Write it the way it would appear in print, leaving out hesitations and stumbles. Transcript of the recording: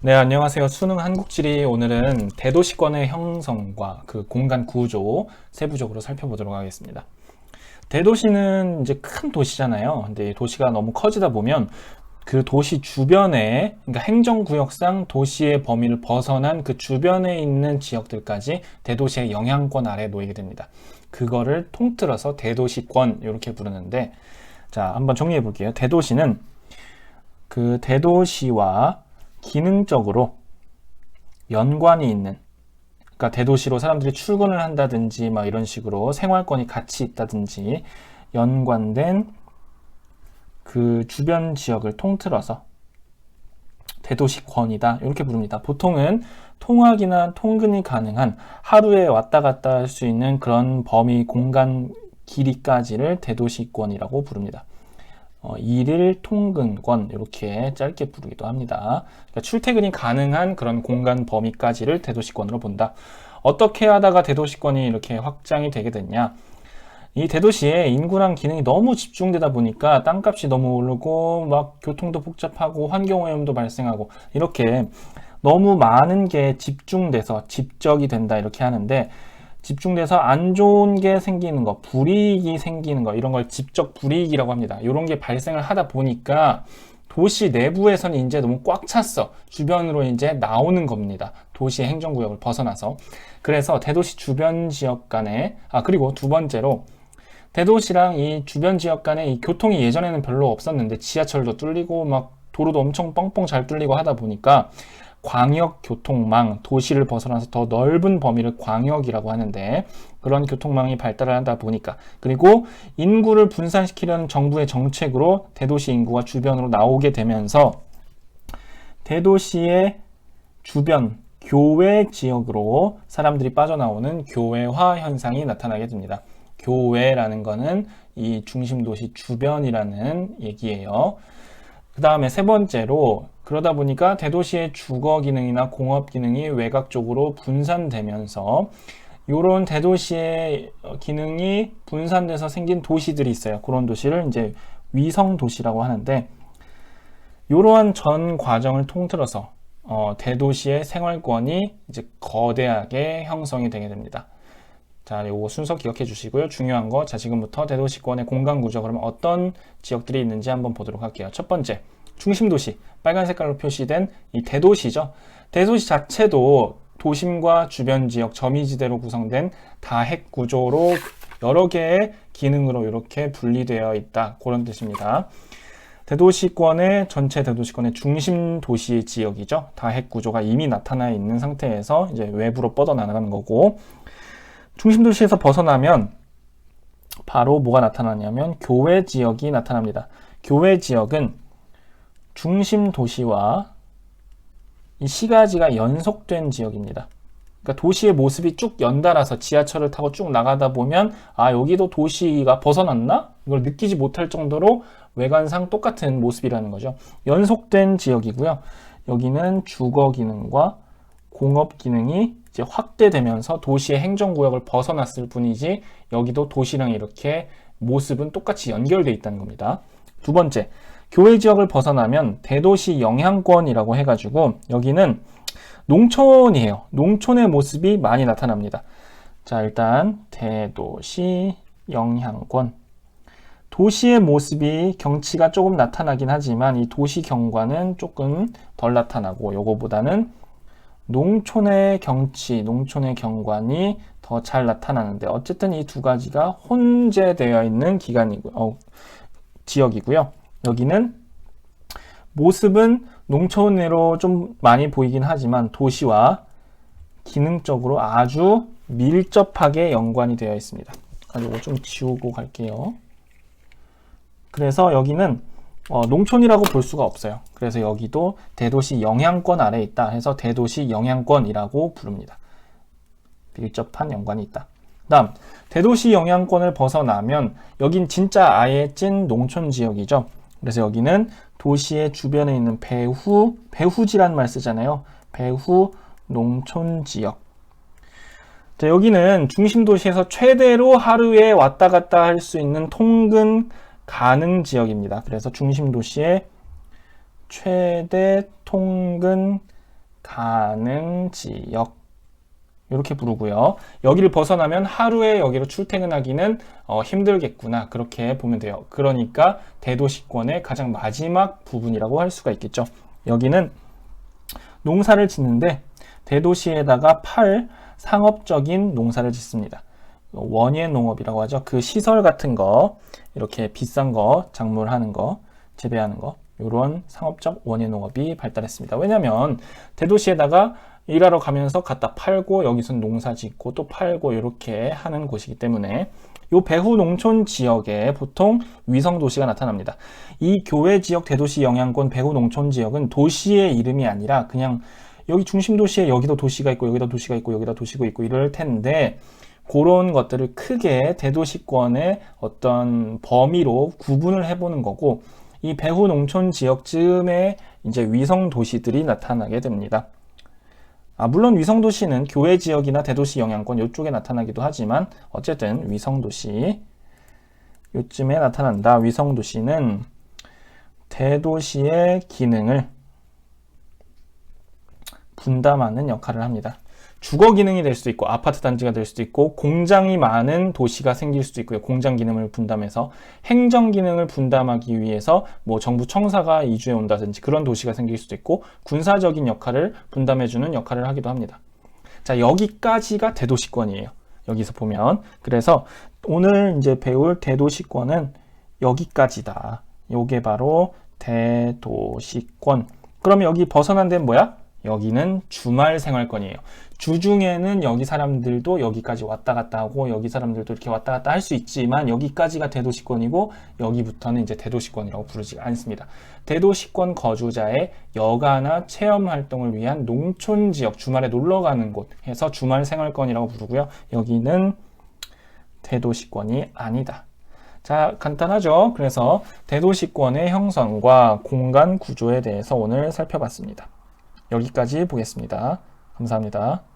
네, 안녕하세요. 수능 한국지리 오늘은 대도시권의 형성과 그 공간 구조 세부적으로 살펴보도록 하겠습니다. 대도시는 이제 큰 도시잖아요. 근데 이 도시가 너무 커지다 보면 그 도시 주변에, 그러니까 행정구역상 도시의 범위를 벗어난 그 주변에 있는 지역들까지 대도시의 영향권 아래에 놓이게 됩니다. 그거를 통틀어서 대도시권 이렇게 부르는데, 자, 한번 정리해 볼게요. 대도시는 그 대도시와 기능적으로 연관이 있는, 그러니까 대도시로 사람들이 출근을 한다든지 막 이런 식으로 생활권이 같이 있다든지 연관된 그 주변 지역을 통틀어서 대도시권이다 이렇게 부릅니다. 보통은 통학이나 통근이 가능한 하루에 왔다 갔다 할 수 있는 그런 범위 공간 길이까지를 대도시권이라고 부릅니다. 일일 통근권 이렇게 짧게 부르기도 합니다. 그러니까 출퇴근이 가능한 그런 공간 범위까지를 대도시권으로 본다. 어떻게 하다가 대도시권이 이렇게 확장이 되게 됐냐? 이 대도시에 인구랑 기능이 너무 집중되다 보니까 땅값이 너무 오르고 막 교통도 복잡하고 환경오염도 발생하고 이렇게 너무 많은 게 집중돼서 집적이 된다 이렇게 하는데, 집중돼서 안 좋은 게 생기는 거, 불이익이 생기는 거, 이런 걸 집적 불이익이라고 합니다. 이런 게 발생을 하다 보니까 도시 내부에서는 이제 너무 꽉 찼어. 주변으로 이제 나오는 겁니다. 도시의 행정구역을 벗어나서. 그래서 대도시 주변 지역 간에, 그리고 두 번째로 대도시랑 이 주변 지역 간에 이 교통이 예전에는 별로 없었는데 지하철도 뚫리고 막 도로도 엄청 뻥뻥 잘 뚫리고 하다 보니까 광역교통망, 도시를 벗어나서 더 넓은 범위를 광역이라고 하는데, 그런 교통망이 발달을 하다 보니까, 그리고 인구를 분산시키려는 정부의 정책으로 대도시 인구가 주변으로 나오게 되면서 대도시의 주변 교외 지역으로 사람들이 빠져나오는 교외화 현상이 나타나게 됩니다. 교외라는 거는 이 중심도시 주변이라는 얘기예요. 그 다음에 세 번째로, 그러다 보니까 대도시의 주거 기능이나 공업 기능이 외곽 쪽으로 분산되면서 이런 대도시의 기능이 분산돼서 생긴 도시들이 있어요. 그런 도시를 이제 위성 도시라고 하는데, 이러한 전 과정을 통틀어서 대도시의 생활권이 이제 거대하게 형성이 되게 됩니다. 자, 요거 순서 기억해 주시고요. 중요한 거, 자, 지금부터 대도시권의 공간 구조, 그러면 어떤 지역들이 있는지 한번 보도록 할게요. 첫 번째, 중심도시, 빨간 색깔로 표시된 이 대도시죠. 대도시 자체도 도심과 주변 지역, 점이지대로 구성된 다핵 구조로 여러 개의 기능으로 이렇게 분리되어 있다. 그런 뜻입니다. 대도시권의 전체 대도시권의 중심 도시 지역이죠. 다핵 구조가 이미 나타나 있는 상태에서 이제 외부로 뻗어나가는 거고, 중심도시에서 벗어나면 바로 뭐가 나타나냐면 교외 지역이 나타납니다. 교외 지역은 중심 도시와 이 시가지가 연속된 지역입니다. 그러니까 도시의 모습이 쭉 연달아서 지하철을 타고 쭉 나가다 보면 여기도 도시가 벗어났나? 이걸 느끼지 못할 정도로 외관상 똑같은 모습이라는 거죠. 연속된 지역이고요. 여기는 주거 기능과 공업 기능이 이제 확대되면서 도시의 행정구역을 벗어났을 뿐이지 여기도 도시랑 이렇게 모습은 똑같이 연결되어 있다는 겁니다. 두 번째, 교외 지역을 벗어나면 대도시 영향권이라고 해가지고 여기는 농촌이에요. 농촌의 모습이 많이 나타납니다. 자, 일단 대도시 영향권. 도시의 모습이 경치가 조금 나타나긴 하지만 이 도시 경관은 조금 덜 나타나고, 요거보다는 농촌의 경치, 농촌의 경관이 더 잘 나타나는데, 어쨌든 이 두 가지가 혼재되어 있는 지역이고요. 여기는 모습은 농촌으로 좀 많이 보이긴 하지만 도시와 기능적으로 아주 밀접하게 연관이 되어 있습니다. 이거 좀 지우고 갈게요. 그래서 여기는 농촌이라고 볼 수가 없어요. 그래서 여기도 대도시 영향권 아래에 있다 해서 대도시 영향권이라고 부릅니다. 밀접한 연관이 있다. 다음, 대도시 영향권을 벗어나면 여긴 진짜 아예 찐 농촌 지역이죠. 그래서 여기는 도시의 주변에 있는 배후지라는 말 쓰잖아요. 배후 농촌 지역. 자, 여기는 중심 도시에서 최대로 하루에 왔다 갔다 할 수 있는 통근 가능 지역입니다. 그래서 중심 도시의 최대 통근 가는 지역 이렇게 부르고요. 여기를 벗어나면 하루에 여기로 출퇴근하기는 힘들겠구나. 그렇게 보면 돼요. 그러니까 대도시권의 가장 마지막 부분이라고 할 수가 있겠죠. 여기는 농사를 짓는데 대도시에다가 상업적인 농사를 짓습니다. 원예 농업이라고 하죠. 그 시설 같은 거, 이렇게 비싼 거, 작물하는 거, 재배하는 거, 이런 상업적 원예 농업이 발달했습니다. 왜냐하면 대도시에다가 일하러 가면서 갖다 팔고 여기서 농사 짓고 또 팔고 이렇게 하는 곳이기 때문에 이 배후 농촌 지역에 보통 위성 도시가 나타납니다. 이 교외 지역 대도시 영향권 배후 농촌 지역은 도시의 이름이 아니라 그냥 여기 중심 도시에 여기도 도시가 있고 여기다 도시가 있고 여기다 도시가 있고 이럴 텐데 그런 것들을 크게 대도시권의 어떤 범위로 구분을 해보는 거고 이 배후 농촌 지역쯤에 이제 위성 도시들이 나타나게 됩니다. 물론 위성도시는 교외 지역이나 대도시 영향권 이쪽에 나타나기도 하지만 어쨌든 위성도시 요쯤에 나타난다. 위성도시는 대도시의 기능을 분담하는 역할을 합니다. 주거 기능이 될 수도 있고 아파트 단지가 될 수도 있고 공장이 많은 도시가 생길 수도 있고요. 공장 기능을 분담해서 행정 기능을 분담하기 위해서 뭐 정부 청사가 이주해 온다든지 그런 도시가 생길 수도 있고 군사적인 역할을 분담해주는 역할을 하기도 합니다. 자, 여기까지가 대도시권이에요. 여기서 보면 그래서 오늘 이제 배울 대도시권은 여기까지다. 요게 바로 대도시권. 그러면 여기 벗어난 데는 뭐야? 여기는 주말 생활권이에요. 주중에는 여기 사람들도 여기까지 왔다 갔다 하고 여기 사람들도 이렇게 왔다 갔다 할 수 있지만 여기까지가 대도시권이고 여기부터는 이제 대도시권이라고 부르지 않습니다. 대도시권 거주자의 여가나 체험 활동을 위한 농촌 지역, 주말에 놀러 가는 곳 해서 주말 생활권이라고 부르고요. 여기는 대도시권이 아니다. 자, 간단하죠? 그래서 대도시권의 형성과 공간 구조에 대해서 오늘 살펴봤습니다. 여기까지 보겠습니다. 감사합니다.